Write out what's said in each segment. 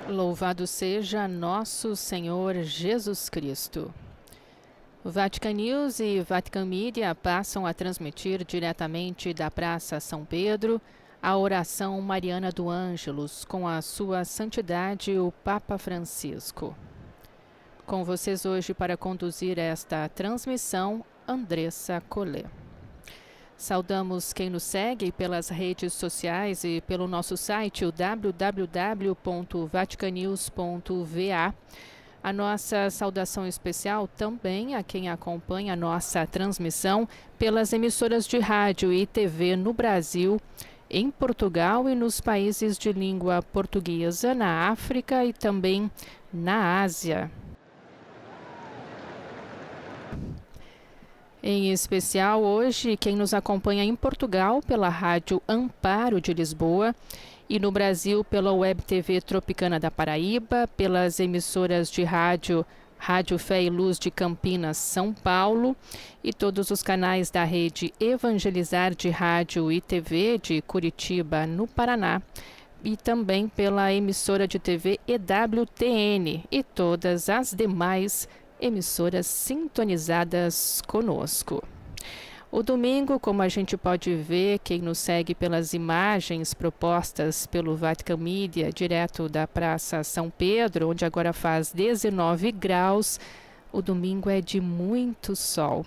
Louvado seja nosso Senhor Jesus Cristo. O Vatican News e Vatican Media passam a transmitir diretamente da Praça São Pedro a oração mariana do Ângelus com a sua santidade o Papa Francisco. Com vocês hoje para conduzir esta transmissão, Andressa Collet. Saudamos quem nos segue pelas redes sociais e pelo nosso site, o www.vaticanews.va. A nossa saudação especial também a quem acompanha a nossa transmissão pelas emissoras de rádio e TV no Brasil, em Portugal e nos países de língua portuguesa, na África e também na Ásia. Em especial hoje, quem nos acompanha em Portugal pela Rádio Amparo de Lisboa e no Brasil pela Web TV Tropicana da Paraíba, pelas emissoras de rádio Fé e Luz de Campinas, São Paulo e todos os canais da rede Evangelizar de Rádio e TV de Curitiba, no Paraná, e também pela emissora de TV EWTN e todas as demais emissoras sintonizadas conosco. O domingo, como a gente pode ver, quem nos segue pelas imagens propostas pelo Vatican Media, direto da Praça São Pedro, onde agora faz 19 graus, o domingo é de muito sol.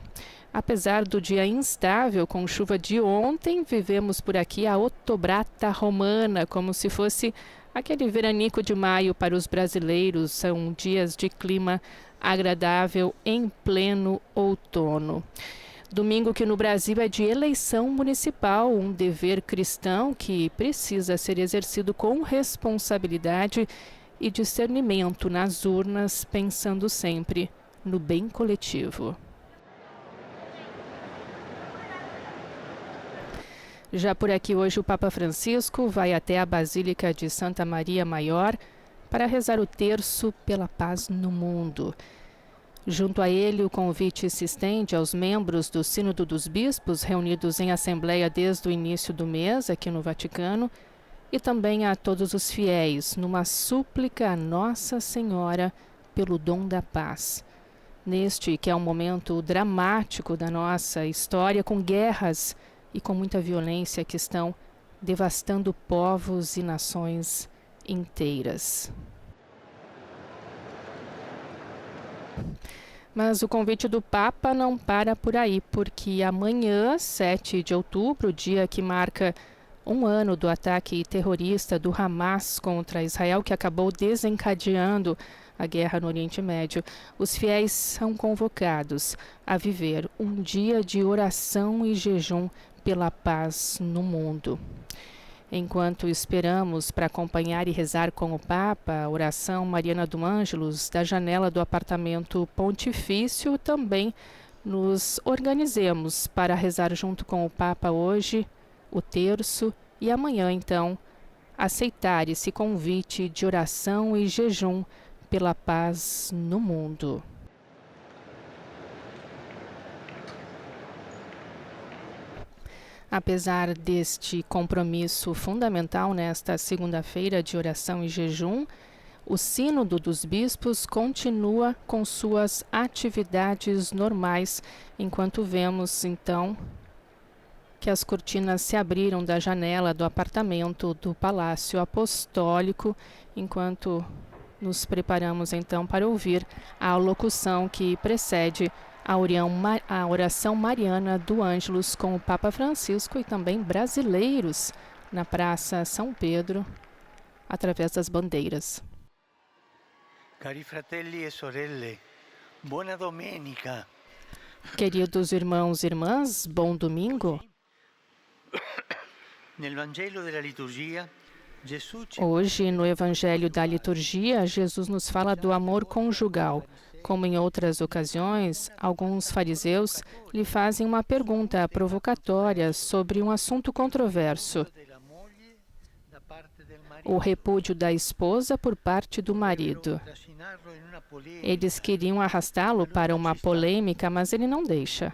Apesar do dia instável com chuva de ontem, vivemos por aqui a Ottobrata romana, como se fosse aquele veranico de maio para os brasileiros. São dias de clima agradável em pleno outono. Domingo que no Brasil é de eleição municipal, um dever cristão que precisa ser exercido com responsabilidade e discernimento nas urnas, pensando sempre no bem coletivo. Já por aqui hoje o Papa Francisco vai até a Basílica de Santa Maria Maior para rezar o terço pela paz no mundo. Junto a ele, o convite se estende aos membros do Sínodo dos Bispos, reunidos em assembleia desde o início do mês aqui no Vaticano, e também a todos os fiéis, numa súplica a Nossa Senhora pelo dom da paz. Neste que é um momento dramático da nossa história, com guerras e com muita violência que estão devastando povos e nações inteiras. Mas o convite do Papa não para por aí, porque amanhã, 7 de outubro, dia que marca um ano do ataque terrorista do Hamas contra Israel, que acabou desencadeando a guerra no Oriente Médio, os fiéis são convocados a viver um dia de oração e jejum pela paz no mundo. Enquanto esperamos para acompanhar e rezar com o Papa a oração mariana do Ângelus da janela do apartamento pontifício, também nos organizemos para rezar junto com o Papa hoje, o terço, e amanhã, então, aceitar esse convite de oração e jejum pela paz no mundo. Apesar deste compromisso fundamental nesta segunda-feira de oração e jejum, o Sínodo dos Bispos continua com suas atividades normais, enquanto vemos, então, que as cortinas se abriram da janela do apartamento do Palácio Apostólico, enquanto nos preparamos, então, para ouvir a locução que precede a oração mariana do Ângelus com o Papa Francisco e também brasileiros na Praça São Pedro, através das bandeiras. Cari fratelli e sorelle, buona domenica. Queridos irmãos e irmãs, bom domingo. Hoje, no Evangelho da Liturgia, Jesus nos fala do amor conjugal. Como em outras ocasiões, alguns fariseus lhe fazem uma pergunta provocatória sobre um assunto controverso: o repúdio da esposa por parte do marido. Eles queriam arrastá-lo para uma polêmica, mas ele não deixa.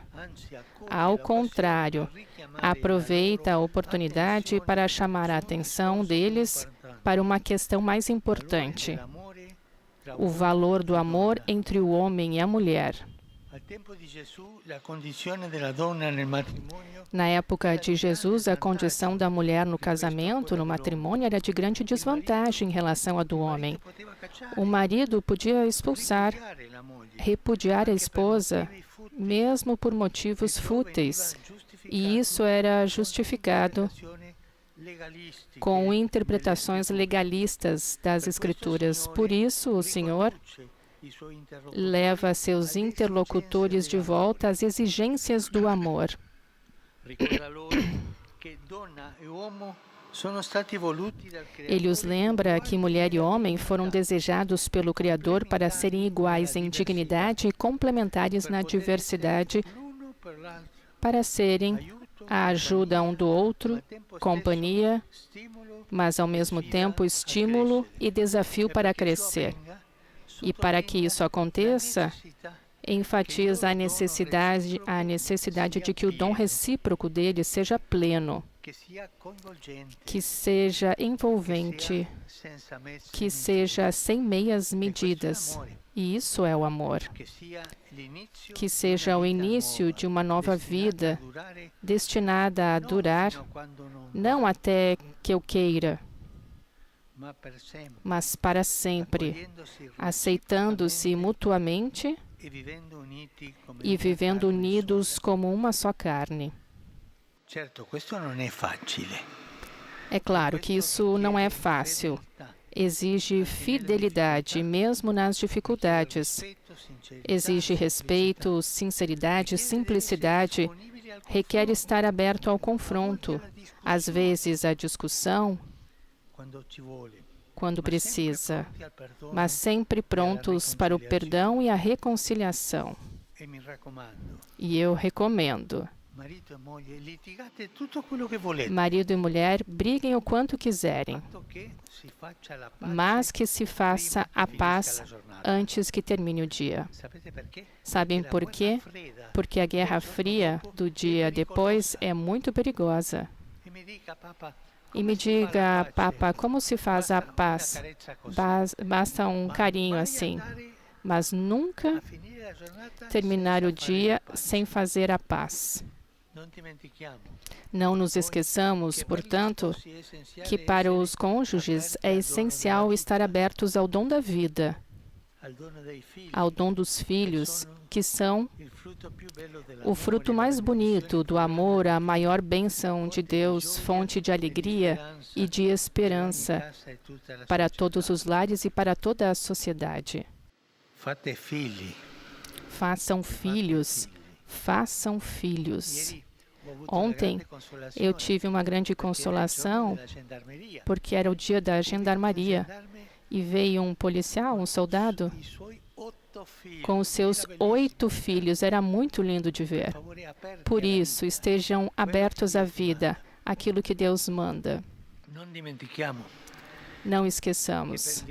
Ao contrário, aproveita a oportunidade para chamar a atenção deles para uma questão mais importante: o valor do amor entre o homem e a mulher. Na época de Jesus, a condição da mulher no casamento, no matrimônio, era de grande desvantagem em relação à do homem. O marido podia expulsar, repudiar a esposa, mesmo por motivos fúteis, e isso era justificado com interpretações legalistas das Escrituras. Por isso, o Senhor leva seus interlocutores de volta às exigências do amor. Ele os lembra que mulher e homem foram desejados pelo Criador para serem iguais em dignidade e complementares na diversidade, para serem a ajuda um do outro, companhia, mas ao mesmo tempo estímulo e desafio para crescer. E para que isso aconteça, enfatiza a necessidade de que o dom recíproco dele seja pleno, que seja envolvente, que seja sem meias medidas. E isso é o amor. Que seja o início de uma nova vida destinada a durar, não até que eu queira, mas para sempre, aceitando-se mutuamente e vivendo unidos como uma só carne. É claro que isso não é fácil. Exige fidelidade, mesmo nas dificuldades. Exige respeito, sinceridade, simplicidade. Requer estar aberto ao confronto, às vezes à discussão, quando precisa, mas sempre prontos para o perdão e a reconciliação. E eu recomendo: marido e mulher briguem o quanto quiserem, mas que se faça a paz antes que termine o dia. Sabem por quê? Porque a guerra fria do dia depois é muito perigosa. E me diga, Papa, como se faz a paz? Basta um carinho assim, mas nunca terminar o dia sem fazer a paz. Não nos esqueçamos, portanto, que para os cônjuges é essencial estar abertos ao dom da vida, ao dom dos filhos, que são o fruto mais bonito do amor, a maior bênção de Deus, fonte de alegria e de esperança para todos os lares e para toda a sociedade. Façam filhos, façam filhos. Ontem eu tive uma grande consolação porque era o dia da gendarmeria e veio um policial, um soldado, com os seus 8 filhos. Era muito lindo de ver. Por isso, estejam abertos à vida, aquilo que Deus manda. Não esqueçamos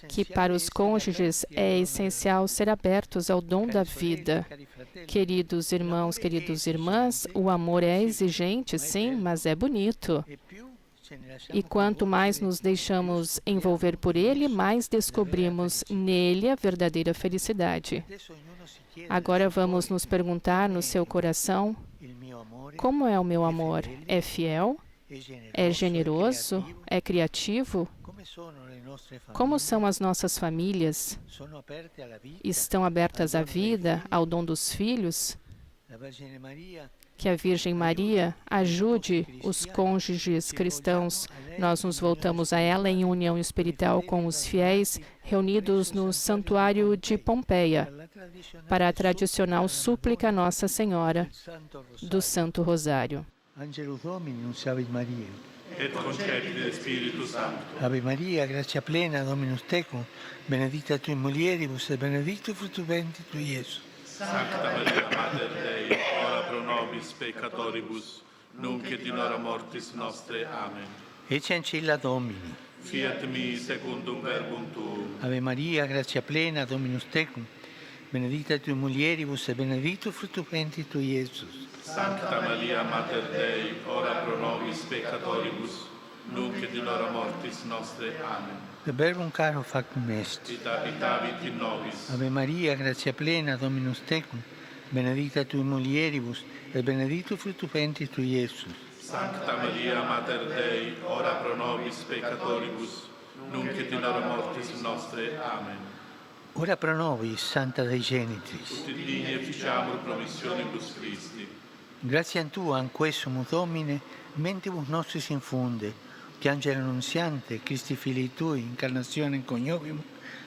que para os cônjuges é essencial ser abertos ao dom da vida. Queridos irmãos, queridas irmãs, o amor é exigente, sim, mas é bonito. E quanto mais nos deixamos envolver por ele, mais descobrimos nele a verdadeira felicidade. Agora vamos nos perguntar no seu coração: como é o meu amor? É fiel? É generoso? É criativo? Como são as nossas famílias? Estão abertas à vida, ao dom dos filhos? Que a Virgem Maria ajude os cônjuges cristãos. Nós nos voltamos a ela em união espiritual com os fiéis reunidos no Santuário de Pompeia para a tradicional súplica a Nossa Senhora do Santo Rosário. Angelus Domini, nunciavit Maria. Et concepit Spiritus Sancto. Ave Maria, gratia plena, Dominus tecum, benedicta tui mulieribus, et benedictus fructus ventris tui, Iesus. Sancta Maria, Mater Dei, ora pro nobis peccatoribus, nunc et in hora mortis nostre. Amen. Ecce ancilla Domini. Fiat mi secundum verbum tuum. Ave Maria, gratia plena, Dominus tecum, benedicta tui mulieribus, et benedictus fructus ventris tui, Iesus. Sancta Maria, Mater Dei, ora pro nobis peccatoribus, nunc et in hora mortis nostre. Amen. De verbum caro factum est. Et habitavit in nobis. Ave Maria, gratia plena, Dominus tecum, benedicta tui mulieribus, et benedictus fructus ventris tui, Iesus. Sancta Maria, Mater Dei, ora pro nobis peccatoribus, nunc et in hora mortis nostre. Amen. Ora pro nobis, Santa Dei Genitris. Ut digni efficiamur promissionibus Christi. Gratiam Tua, anquessum Domine, mentibus nostris infunde, che Angelo Annunziante, Christi Filii Tui, incarnazione coniovium,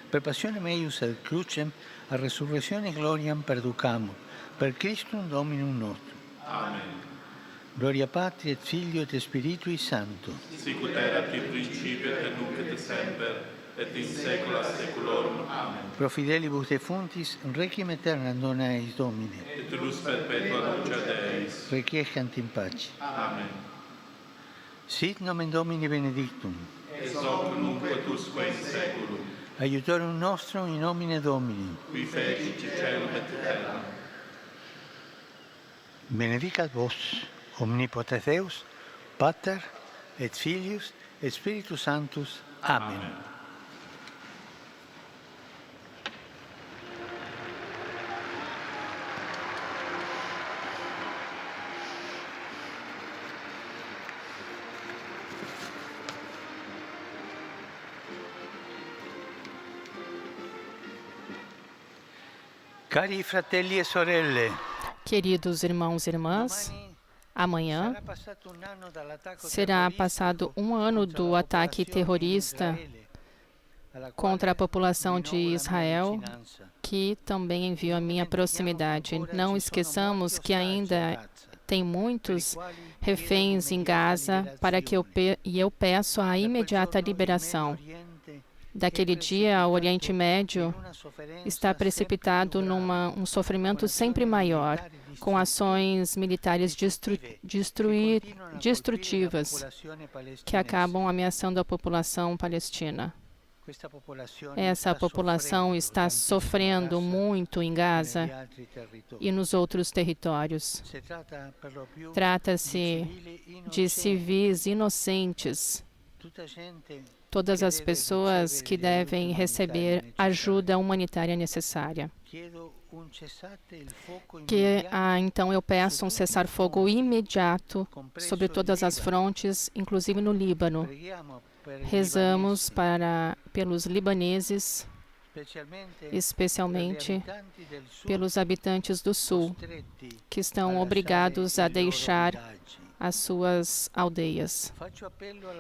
per passionem eius ad crucem, a resurrezione gloriam perducamur, per Christum Dominum nostrum. Amen. Gloria Patri et Filio et Spiritui Sancto. Sicut erat in principio et nunc et semper, et in saecula saeculorum. Amen. Pro fidelibus defuntis, requiem aeternam dona eis Domine. Et lux perpetua luce Deis. Requiescant in pace. Amen. Sit nomen Domini benedictum. Ex hoc nunc et usque in saeculum. Aiutorium nostrum in nomine Domini. Qui fecit caelum et terram. Benedicat vos, omnipotens Deus, Pater et Filius et Spiritus Sanctus. Amen. Cari fratelli e sorelle, Queridos irmãos e irmãs, amanhã será passado um ano do ataque terrorista contra a população de Israel, que também enviou a minha proximidade. Não esqueçamos que ainda tem muitos reféns em Gaza para que eu peço a imediata liberação. Daquele dia, o Oriente Médio está precipitado num sofrimento sempre maior, com ações militares destrutivas que acabam ameaçando a população palestina. Essa população está sofrendo muito em Gaza e nos outros territórios. Trata-se de civis inocentes, todas as pessoas que devem receber ajuda humanitária necessária. Então eu peço um cessar-fogo imediato sobre todas as frontes, inclusive no Líbano. Rezamos pelos libaneses, especialmente pelos habitantes do Sul, que estão obrigados a deixar as suas aldeias.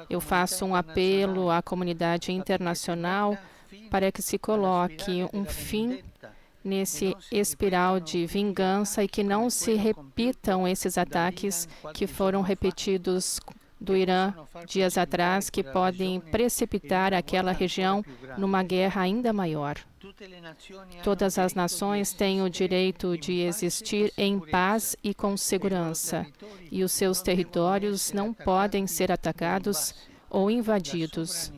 Eu faço um apelo à comunidade internacional para que se coloque um fim nesse espiral de vingança e que não se repitam esses ataques que foram repetidos do Irã dias atrás, que podem precipitar aquela região numa guerra ainda maior. Todas as nações têm o direito de existir em paz e com segurança, e os seus territórios não podem ser atacados ou invadidos.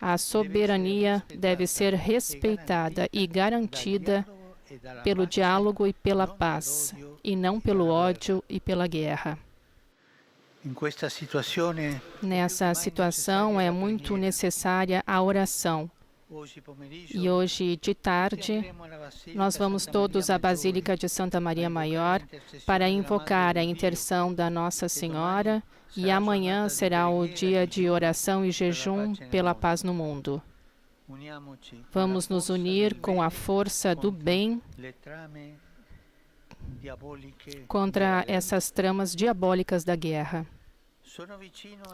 A soberania deve ser respeitada e garantida pelo diálogo e pela paz, e não pelo ódio e pela guerra. Nessa situação é muito necessária a oração. E hoje de tarde, nós vamos todos à Basílica de Santa Maria Maior para invocar a intercessão da Nossa Senhora, e amanhã será o dia de oração e jejum pela paz no mundo. Vamos nos unir com a força do bem contra essas tramas diabólicas da guerra.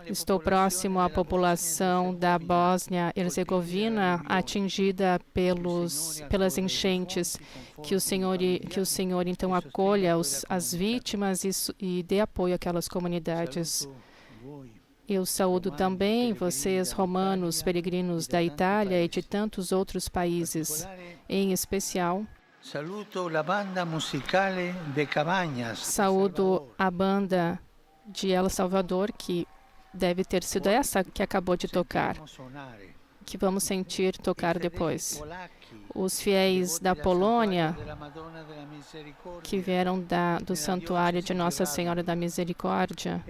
Estou próximo à população da Bósnia-Herzegovina atingida pelas enchentes. Que o Senhor então acolha as vítimas e dê apoio àquelas comunidades. Eu saúdo também vocês, romanos, peregrinos da Itália e de tantos outros países, em especial. Saúdo a banda de El Salvador, que deve ter sido essa que acabou de tocar, que vamos sentir tocar depois. Os fiéis da Polônia, que vieram do Santuário de Nossa Senhora da Misericórdia,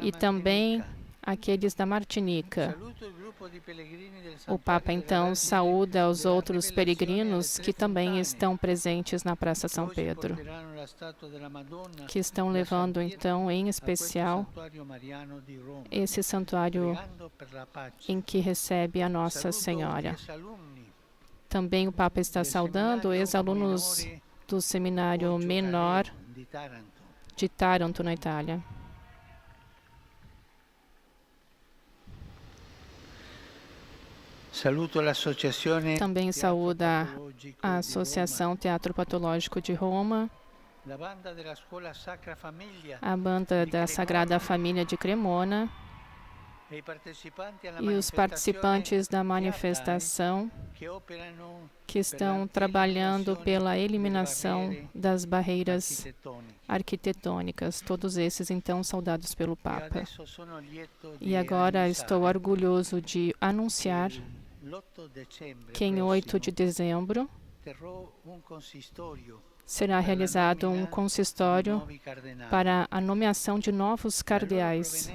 e também aqueles da Martinica. Saluto il gruppo di pellegrini del O Santuario Papa della então Vergine saúda os della outros Rivelazione peregrinos alle que Tre também Fontane, estão presentes na Praça che São oggi Pedro, porteranno la statua della Madonna que estão da San levando Pietro então em a questo especial santuario mariano di Roma, esse santuário pregando per la pace. em que recebe a Nossa Saluto Senhora. gli ex-alunni Também o Papa está del saudando seminario ex-alunos minore do seminário Poggio menor Careo di Taranto. de Taranto, na Itália. Saluto l'associazione Também Teatro saúda Patologico a di Associação Teatro Patológico de Roma, Roma, la banda della Scuola Sacra Famiglia a Banda di da Sagrada Cremona Família de Cremona e i partecipanti alla e os participantes da manifestação che operano que estão trabalhando pela eliminação das barreiras arquitetônicas. Todos esses, então, saudados pelo Papa. E agora estou orgulhoso de anunciar que em 8 de dezembro será realizado um consistório para a nomeação de novos cardeais.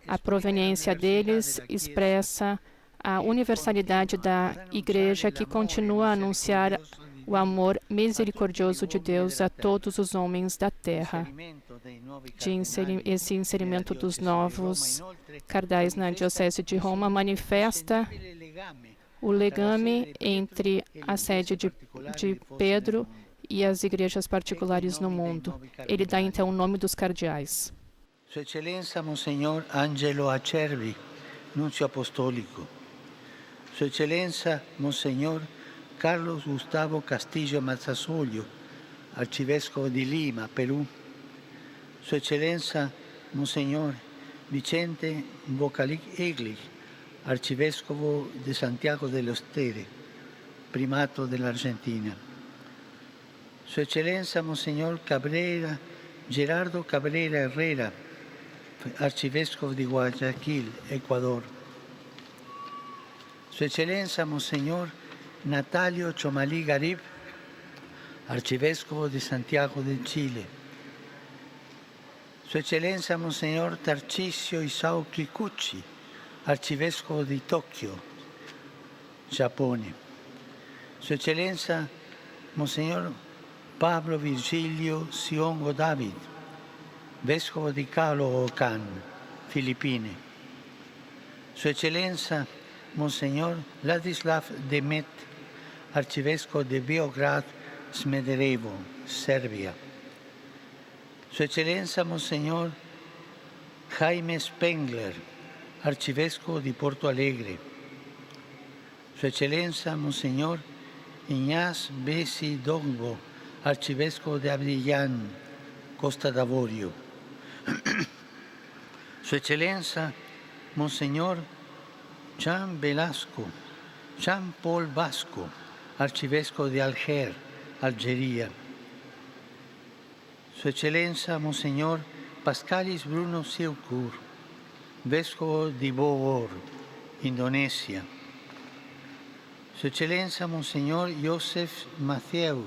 A proveniência deles expressa a universalidade da Igreja, que continua a anunciar o amor misericordioso de Deus a todos os homens da terra. Esse inserimento dos novos cardeais na Diocese de Roma manifesta o legame entre a sede de Pedro e as igrejas particulares no mundo. Ele dá então o nome dos cardeais. Sua Eccellenza Monsignor Angelo Acerbi, Nunzio Apostolico. Sua Eccellenza Monsignor Carlos Gustavo Castillo Mazzasoglio, Arcivescovo di Lima, Perù. Sua Eccellenza Monsignor Vicente Vocalic Egli, Arcivescovo di Santiago delle Stere, Primato dell'Argentina. Sua Eccellenza Monsignor Gerardo Cabrera Herrera, Arcivescovo di Guayaquil, Ecuador. Sua Eccellenza Monsignor Natalio Chomalí Garib, Arcivescovo di Santiago del Cile. Sua Eccellenza Monsignor Tarcisio Isao Kikuchi, Arcivescovo di Tokyo, Giappone. Sua Eccellenza Monsignor Pablo Virgilio Siongo David, Vescovo di Caloocan, Filippine. Sua Eccellenza Monsignor Ladislav Demet, Arcivescovo di Beograd Smederevo, Serbia. Sua Eccellenza Monsignor Jaime Spengler, Arcivescovo di Porto Alegre. Sua Eccellenza Monsignor Ignaz Bessi Dogbo, Arcivescovo di Abidjan, Costa d'Avorio. Sua Eccellenza Monsignor Jean Paul Vasco, Arcivescovo di Alger, Algeria. Sua Eccellenza Monsignor Pascalis Bruno Silkur, Vescovo di Bogor, Indonesia. Sua Eccellenza Monsignor Joseph Mathieu,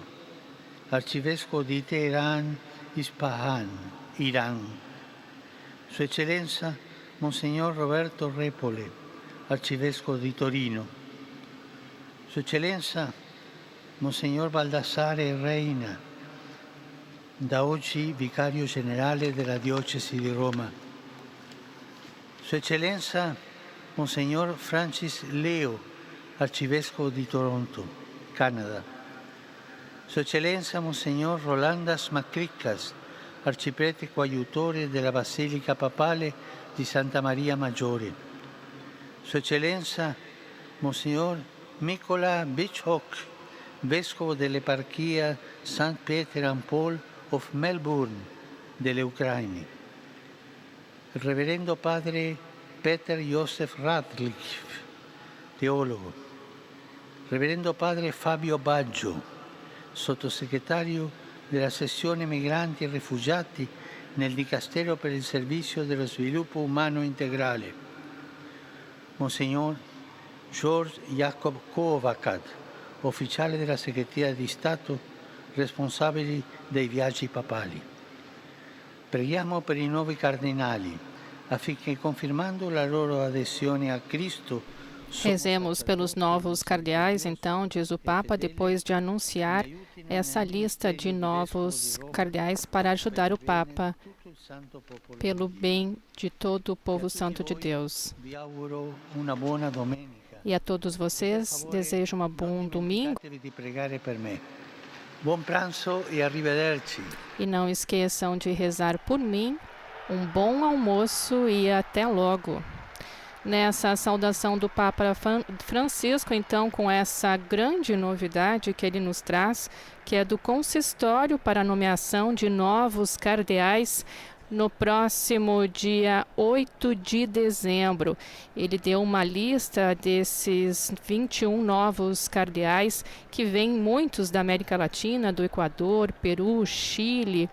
Arcivescovo di Teheran, Ispahan, Iran. Sua Eccellenza Monsignor Roberto Repole, Arcivescovo di Torino. Sua Eccellenza Monsignor Baldassare Reina, da oggi Vicario Generale della Diocesi di Roma. Sua Eccellenza Monsignor Francis Leo, Arcivescovo di Toronto, Canada. Sua Eccellenza Monsignor Rolandas Macricas, Arciprete coadiutore della Basilica Papale di Santa Maria Maggiore. Sua Eccellenza Monsignor Mikola Bichok, Vescovo dell'Eparchia St. Peter and Paul of Melbourne, delle Ucraine. Il Reverendo Padre Peter Joseph Radcliffe, teologo. Reverendo Padre Fabio Baggio, Sottosegretario della Sezione Migranti e Rifugiati nel Dicastero per il Servizio dello Sviluppo Umano Integrale. Monsignor George Jacob Kovakat, ufficiale della Segreteria di Stato, responsabile dei viaggi papali. Preghiamo per i nuovi cardinali, affinché confermando la loro adesione a Cristo. Rezemos pelos novos cardeais, então, diz o Papa, depois de anunciar essa lista de novos cardeais para ajudar o Papa pelo bem de todo o povo santo de Deus. Vi auguro una buona domenica. E a todos vocês desejo um bom domingo. Di pregare per me. Buon pranzo e arrivederci. E não esqueçam de rezar por mim. Um bom almoço e até logo. Nessa saudação do Papa Francisco, então, com essa grande novidade que ele nos traz, que é do consistório para a nomeação de novos cardeais no próximo dia 8 de dezembro. Ele deu uma lista desses 21 novos cardeais, que vêm muitos da América Latina, do Equador, Peru, Chile,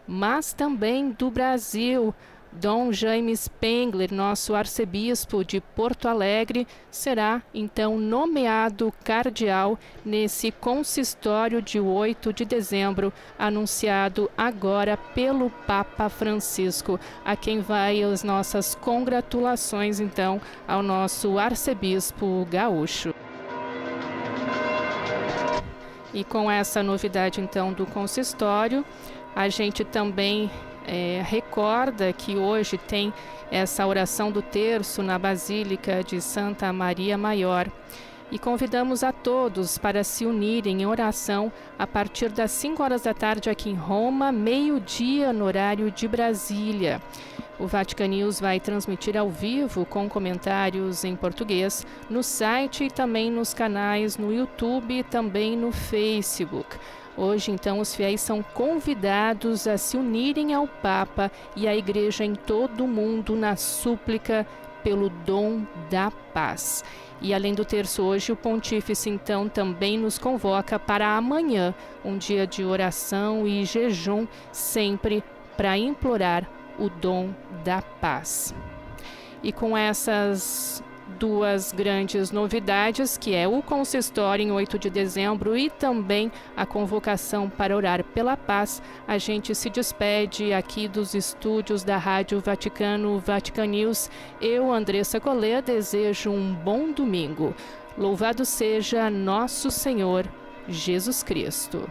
mas também do Brasil. Dom Jaime Spengler, nosso arcebispo de Porto Alegre, será então nomeado cardeal nesse consistório de 8 de dezembro, anunciado agora pelo Papa Francisco, a quem vai as nossas congratulações então ao nosso arcebispo gaúcho. E com essa novidade então do consistório, a gente também recorda que hoje tem essa oração do terço na Basílica de Santa Maria Maior. E convidamos a todos para se unirem em oração a partir das 5 horas da tarde aqui em Roma, meio-dia no horário de Brasília. O Vatican News vai transmitir ao vivo com comentários em português no site e também nos canais no YouTube e também no Facebook. Hoje, então, os fiéis são convidados a se unirem ao Papa e à Igreja em todo o mundo na súplica pelo dom da paz. E além do terço hoje, o Pontífice, então, também nos convoca para amanhã, um dia de oração e jejum, sempre para implorar o dom da paz. E com essas duas grandes novidades, que é o consistório em 8 de dezembro e também a convocação para orar pela paz, a gente se despede aqui dos estúdios da Rádio Vaticano, Vatican News. Eu, Andressa Collet, desejo um bom domingo. Louvado seja nosso Senhor Jesus Cristo.